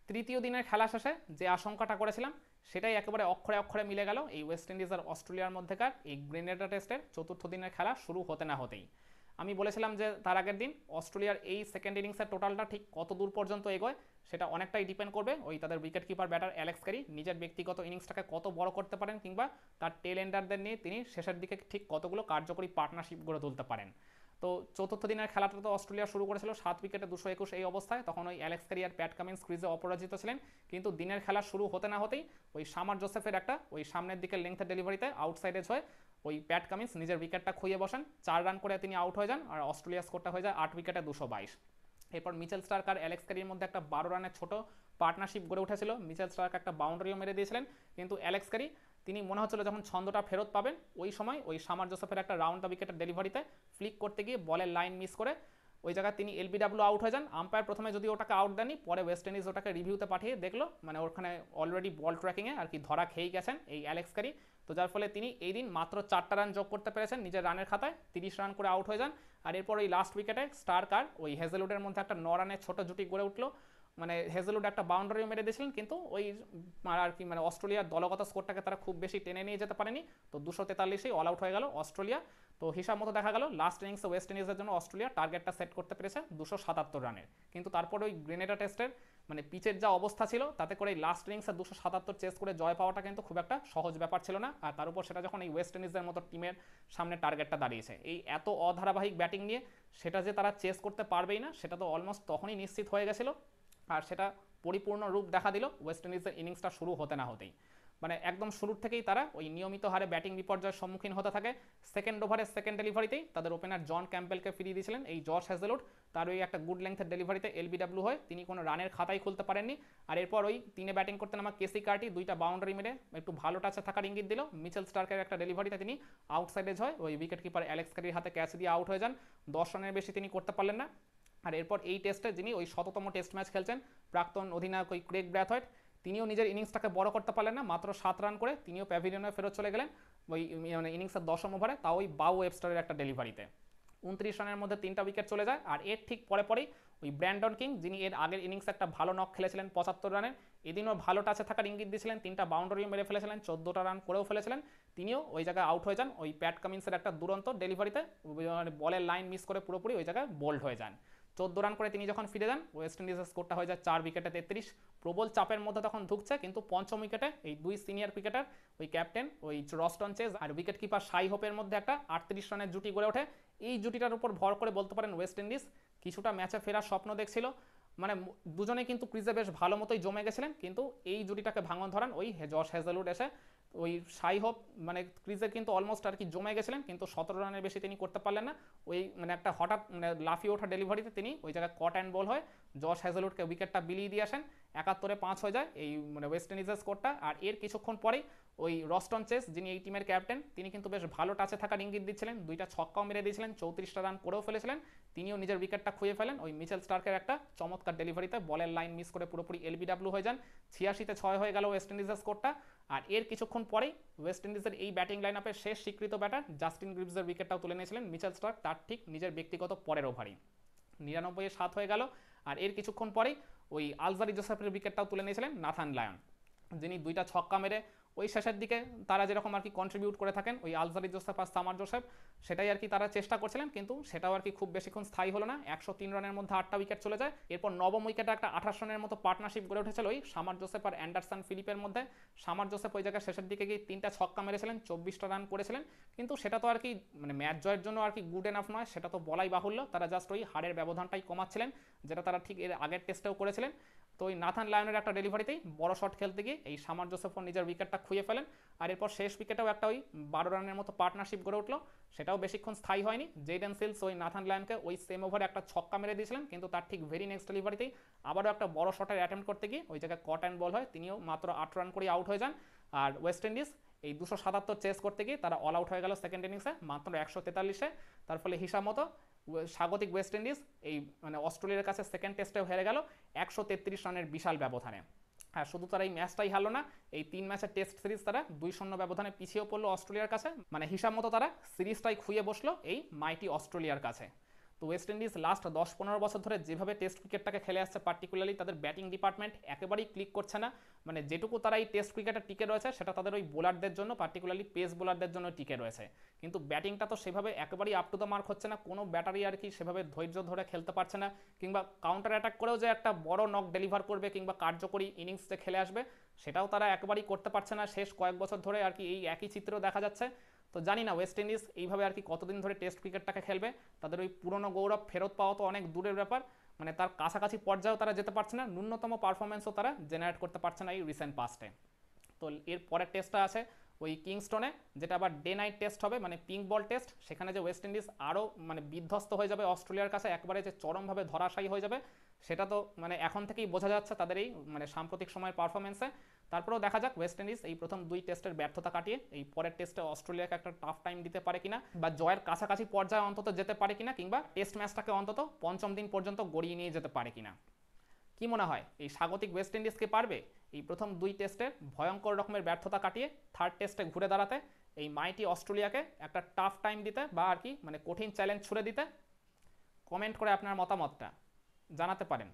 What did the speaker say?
তৃতীয় দিনের খেলা শেষে যে আশঙ্কাটা করেছিলাম সেটাই একেবারে অক্ষরে অক্ষরে মিলে গেল এই ওয়েস্ট ইন্ডিজ আর অস্ট্রেলিয়ার মধ্যেকার এই গ্রেনেডা টেস্টের চতুর্থ দিনের খেলা শুরু হতে না হতেই। আমি বলেছিলাম যে তার আগের দিন অস্ট্রেলিয়ার এই সেকেন্ড ইনিংসের টোটালটা ঠিক কত দূর পর্যন্ত এগোয় সেটা অনেকটাই ডিপেন্ড করবে ওই তাদের wicket keeper batter Alex Carey নিজের ব্যক্তিগত ইনিংসটাকে কত বড় করতে পারেন, কিংবা তার টেল এন্ডারদের নিয়ে তিনি শেষের দিকে ঠিক কতগুলো কার্যকরী পার্টনারশিপ গড়ে তুলতে পারেন। তো চতুর্থ দিনের খেলাটা তো অস্ট্রেলিয়া শুরু করেছিল 7 উইকেটে 221 এই অবস্থায়, তখন ওই অ্যালেক্স ক্যারি আর প্যাট কামিন্স ক্রিজে অপরাজিত ছিলেন। কিন্তু দিনের খেলা শুরু হতে না হতেই ওই সামার জোসেফের একটা ওই সামনের দিকের লেংথের ডেলিভারিতে আউটসাইডে হয়ে ওই প্যাট কামিন্স নিজের উইকেটটা খুইয়ে বসেন, 4 রান করে তিনি আউট হয়ে যান, আর অস্ট্রেলিয়ার স্কোরটা হয়ে যায় 8 উইকেটে 222। এরপর মিচেল স্টার্ক আর অ্যালেক্স ক্যারির মধ্যে একটা 12 রানের ছোট পার্টনারশিপ গড়ে উঠেছিল। মিচেল স্টার্ক একটা বাউন্ডারিও মেরে দিয়েছিলেন, কিন্তু অ্যালেক্স ক্যারি তিনি মনে হচ্ছিল যখন ছন্দটা ফেরত পাবেন ওই সময় ওই সামার জোসেফের একটা রাউন্ড দ্য উইকেটের ডেলিভারিতে ফ্লিক করতে গিয়ে বলের লাইন মিস করে ওই জায়গায় তিনি এলবিডাব্লিউ আউট হয়ে যান। আম্পায়ার প্রথমে যদি ওটাকে আউট দেননি, পরে ওয়েস্ট ইন্ডিজ ওটাকে রিভিউতে পাঠিয়ে দেখলো মানে ওখানে অলরেডি বল ট্র্যাকিংয়ে আর কি ধরা খেয়েই গেছেন এই অ্যালেক্স ক্যারি। তো যার ফলে তিনি এই দিন মাত্র 4টা রান যোগ করতে পেরেছেন নিজের রানের খাতায়, 30 রান করে আউট হয়ে যান। আর এরপর ওই লাস্ট উইকেটে স্টার্ক আর ওই হেজেলউডের মধ্যে একটা 9 রানের ছোট জুটি গড়ে উঠলো। মানে হেজেলউড একটা বাউন্ডারিও মেরে দিয়েছিলেন, কিন্তু ওই আর কি মানে অস্ট্রেলিয়ার দলগত স্কোরটাকে তারা খুব বেশি টেনে নিয়ে যেতে পারেনি। তো 243এই অল আউট হয়ে গেল অস্ট্রেলিয়া। তো হিসাব মতো দেখা গেল লাস্ট ইনিংসে ওয়েস্ট ইন্ডিজের জন্য অস্ট্রেলিয়া টার্গেটটা সেট করতে পেরেছে 277 রানের, কিন্তু তারপর ওই গ্রেনেডা টেস্টের মানে পিচের যা অবস্থা ছিল তাতে করে এই লাস্ট ইনিংসে 277 চেস করে জয় পাওয়াটা কিন্তু খুব একটা সহজ ব্যাপার ছিল না। আর তার উপর সেটা যখন এই ওয়েস্ট ইন্ডিজের মতো টিমের সামনে টার্গেটটা দাঁড়িয়েছে এই এত অধারাবাহিক ব্যাটিং নিয়ে, সেটা যে তারা চেস করতে পারবেই না সেটা তো অলমোস্ট তখনই নিশ্চিত হয়ে গেছিলো। আর সেটা পরিপূর্ণ রূপ দেখা দিল ওয়েস্ট ইন্ডিজের ইনিংসটা শুরু হতে না হতেই। মানে একদম শুরুর থেকেই তারা ওই নিয়মিত হারে ব্যাটিং বিপর্যয়ের সম্মুখীন হতে থাকে। সেকেন্ড ওভারের সেকেন্ড ডেলিভারিতেই তাদের ওপেনার জন ক্যাম্পবেলকে ফিরিয়ে দিয়েছিলেন এই জশ হ্যাজেলউড। তার ওই একটা গুড লেংথের ডেলিভারিতে এলবিডাব্লিউ হয়, তিনি কোনো রানের খাতাই খুলতে পারেননি। আর এরপর ওই তিনে ব্যাটিং করতে নামা কেসি কার্টি 2টা বাউন্ডারি মেরে একটু ভালো টাচে থাকার ইঙ্গিত দিল। মিচেল স্টার্কের একটা ডেলিভারিতে তিনি আউটসাইডে হয়, ওই উইকেট কিপার অ্যালেক্স ক্যারির হাতে ক্যাচ দিয়ে আউট হয়ে যান। 10 রানের বেশি তিনি করতে পারলেন না। আর এরপর এই টেস্টে যিনি ওই 100তম টেস্ট ম্যাচ খেলছেন প্রাক্তন অধিনায়ক ওই ক্রেগ ব্র্যাথওয়েট, তিনিও নিজের ইনিংসটাকে বড় করতে পারলেন না, মাত্র 7 রান করে তিনিও প্যাভিলিয়নে ফেরত চলে গেলেন ওই মানে ইনিংসের 10ম ওভারে, তাও ওই বাউ ওয়েবস্টারের একটা ডেলিভারিতে। 29 রানের মধ্যে 3টা উইকেট চলে যায়। আর এর ঠিক পরেই ওই ব্র্যান্ডন কিং, যিনি এর আগের ইনিংসে একটা ভালো নক খেলেছিলেন 75 রানের, এদিনও ভালো টাচে থাকার ইঙ্গিত দিয়েছিলেন, 3টা বাউন্ডারিও মেরে ফেলেছিলেন, 14টা রান করেও ফেলেছিলেন, তিনিও ওই জায়গায় আউট হয়ে যান ওই প্যাট কামিন্সের একটা দুরন্ত ডেলিভারিতে। বলের লাইন মিস করে পুরোপুরি ওই জায়গায় বোল্ড হয়ে যান। 14 রান করে তিনি যখন ফিরে যান ওয়েস্ট ইন্ডিজের স্কোরটা হয়ে যায় 4 উইকেটে 33। প্রবল চাপের মধ্যে তখন ঢুকছে, কিন্তু পঞ্চম উইকেটে এই 2 সিনিয়র ক্রিকেটার ওই ক্যাপ্টেন ওই রস্টন চেজ আর উইকেট কিপার শাই হোপের মধ্যে একটা 38 রানের জুটি গড়ে ওঠে। এই জুটিটার উপর ভর করে বলতে পারেন ওয়েস্ট ইন্ডিজ কিছুটা ম্যাচে ফেরার স্বপ্ন দেখছিল। মানে দুজনেই কিন্তু ক্রিজে বেশ ভালো মতোই জমে গেছিলেন, কিন্তু এই জুটিটাকে ভাঙন ধরান ওই জশ হ্যাজেলউড এসে। ওই শাই হোপ মানে ক্রিজে কিন্তু অলমোস্ট আর কি জমে গেছিলেন, কিন্তু 17 রানের বেশি তিনি করতে পারলেন না। ওই মানে একটা হঠাৎ মানে লাফিয়ে ওঠা ডেলিভারিতে তিনি ওই জায়গায় কট অ্যান্ড বল হয়, জশ হ্যাজেলউডকে উইকেটটা বিলিয়ে দিয়ে আসেন। 71-5 হয়ে যায় এই মানে ওয়েস্ট ইন্ডিজের স্কোরটা। আর এর কিছুক্ষণ পরেই ওই রস্টন চেস, যিনি এই টিমের ক্যাপ্টেন, তিনি কিন্তু বেশ ভালো টাচে থাকার ইঙ্গিত দিচ্ছিলেন, 2টা ছক্কাও মেরে দিয়েছিলেন, 34টা রান করেও ফেলেছিলেন, তিনিও নিজের উইকেটটা খুঁয়ে ফেলেন ওই মিচেল স্টার্কের একটা চমৎকার ডেলিভারিতে, বলের লাইন মিস করে পুরোপুরি এলবিডাব্লিউ হয়ে যান। 86-6 হয়ে গেল ওয়েস্ট ইন্ডিজের স্কোরটা। আর এর কিছুক্ষণ পরেই ওয়েস্ট ইন্ডিজের এই ব্যাটিং লাইন আপের শেষ স্বীকৃত ব্যাটার জাস্টিন গ্রিভসের উইকেটটাও তুলে নিয়েছিলেন মিচেল স্টার্ক তার ঠিক নিজের ব্যক্তিগত পরের ওভারই। 99-7 হয়ে গেল। আর এর কিছুক্ষণ পরেই ওই আলজারি জোসেফের উইকেটটাও তুলে নিয়েছিলেন নাথান লায়ন, যিনি 2টা ছক্কা মেরে ওই শেষের দিকে তারা যেরকম আর কি কন্ট্রিবিউট করে থাকেন ওই আলজারি জোসেফ আর সামার জোসেফ, সেটাই আর কি তারা চেষ্টা করছিলেন, কিন্তু সেটাও আর কি খুব বেশিক্ষণ স্থায়ী হলো না। 103 রানের মধ্যে 8টা উইকেট চলে যায়। এরপর নবম উইকেটে একটা 28 রানের মতো পার্টনারশিপ গড়ে উঠেছিল ওই সামার জোসেফ আর অ্যান্ডারসন ফিলিপের মধ্যে। সামার জোসেফ ওই জায়গায় শেষের দিকে গিয়ে 3টা ছক্কা মেরেছিলেন, 24টা রান করেছিলেন, কিন্তু সেটা তো আর কি মানে ম্যাচ জয়ের জন্য আর কি গুড এনাফ নয়, সেটা তো বলাই বাহুল্য। তারা জাস্ট ওই হারের ব্যবধানটাই কমাচ্ছিলেন, যেটা তারা ঠিক এর আগের টেস্টেও করেছিলেন। তো ওই নাথান লায়নের একটা ডেলিভারিতেই বড় শট খেলতে গিয়ে এই সামার জোসেফও নিজের উইকেটটা খুঁয়ে ফেলেন। আর এরপর শেষ উইকেটেও একটা ওই 12 রানের মতো পার্টনারশিপ গড়ে উঠলো, সেটাও বেশিক্ষণ স্থায়ী হয়নি। জেডেন সিলস ওই নাথান লায়নকে ওই সেম ওভারে একটা ছক্কা মেরে দিয়েছিলেন, কিন্তু তার ঠিক ভেরি নেক্সট ডেলিভারিতেই আবারও একটা বড় শটের অ্যাটেম্প্ট করতে গিয়ে ওই জায়গায় কট অ্যান্ড বল হয়, তিনিও মাত্র 8 রান করে আউট হয়ে যান। আর ওয়েস্ট ইন্ডিজ এই 277 চেস করতে গিয়ে তারা অল আউট হয়ে গেল সেকেন্ড ইনিংসে মাত্র 143-এ। তার ফলে হিসাব মতো স্বাগতিক ওয়েস্ট ইন্ডিজ এই মানে অস্ট্রেলিয়ার কাছে সেকেন্ড টেস্টেও হেরে গেল 133 রানের বিশাল ব্যবধানে। আর শুধু তারা এই ম্যাচটাই হারলো না, এই 3 ম্যাচের টেস্ট সিরিজ তারা 2-0 ব্যবধানে পিছিয়েও পড়লো অস্ট্রেলিয়ার কাছে। মানে হিসাব মতো তারা সিরিজটাই খুইয়ে বসলো এই মাইটি অস্ট্রেলিয়ার কাছে। তো ওয়েস্ট ইন্ডিজ লাস্ট 10-15 বছর ধরে যেভাবে টেস্ট ক্রিকেটটাকে খেলে আসছে, পার্টিকুলারলি তাদের ব্যাটিং ডিপার্টমেন্ট একেবারেই ক্লিক করছে না। মানে যেটুকু তারা এই টেস্ট ক্রিকেটে টিকে রয়েছে সেটা তাদের ওই বোলারদের জন্য, পার্টিকুলারলি পেস বোলারদের জন্য টিকে রয়েছে। কিন্তু ব্যাটিংটা তো সেভাবে একেবারেই আপ টু দ্য মার্ক হচ্ছে না, কোনো ব্যাটারি আর কি সেভাবে ধৈর্য ধরে খেলতে পারছে না, কিংবা কাউন্টার অ্যাটাক করেও যে একটা বড় নক ডেলিভার করবে কিংবা কার্যকরী ইনিংস যে খেলে আসবে সেটাও তারা একেবারেই করতে পারছে না। শেষ কয়েক বছর ধরে আর কি এই একই চিত্র দেখা যাচ্ছে। তো জানি না ওয়েস্ট ইন্ডিজ এইভাবে আর কি কতদিন ধরে টেস্ট ক্রিকেটটাকে খেলবে। তাদের ওই পুরনো গৌরব ফেরত পাওয়া তো অনেক দূরের ব্যাপার, মানে তার কাছাকাছি পর্যায়েও তারা যেতে পারছে না, ন্যূনতম পারফরমেন্সও তারা জেনারেট করতে পারছে না এই রিসেন্ট পাস্টে। তো এর পরের টেস্টটা আছে ওই কিংস্টনে, যেটা আবার ডে নাইট টেস্ট হবে, মানে পিঙ্ক বল টেস্ট। সেখানে যে ওয়েস্ট ইন্ডিজ আরও মানে বিধ্বস্ত হয়ে যাবে অস্ট্রেলিয়ার কাছে, একবারে যে চরমভাবে ধরাশায়ী হয়ে যাবে সেটা তো মানে এখন থেকেই বোঝা যাচ্ছে তাদের এই মানে সাম্প্রতিক সময়ের পারফরমেন্সে। তারপরেও দেখা যাক ওয়েস্ট ইন্ডিজ এই প্রথম 2 টেস্টের ব্যর্থতা কাটিয়ে এই পরের টেস্টে অস্ট্রেলিয়াকে একটা টাফ টাইম দিতে পারে কিনা, বা জয়ের কাছাকাছি পর্যায়ে অন্তত যেতে পারে কিনা, কিংবা টেস্ট ম্যাচটাকে অন্তত পঞ্চম দিন পর্যন্ত গড়িয়ে নিয়ে যেতে পারে কিনা। কি মনে হয় এই স্বাগতিক ওয়েস্ট ইন্ডিজকে পারবে এই প্রথম 2 টেস্টের ভয়ঙ্কর রকমের ব্যর্থতা কাটিয়ে থার্ড টেস্টে ঘুরে দাঁড়াতে, এই মাইটি অস্ট্রেলিয়াকে একটা টাফ টাইম দিতে, বা আর কি মানে কঠিন চ্যালেঞ্জ ছুড়ে দিতে? কমেন্ট করে আপনার মতামতটা জানাতে পারেন।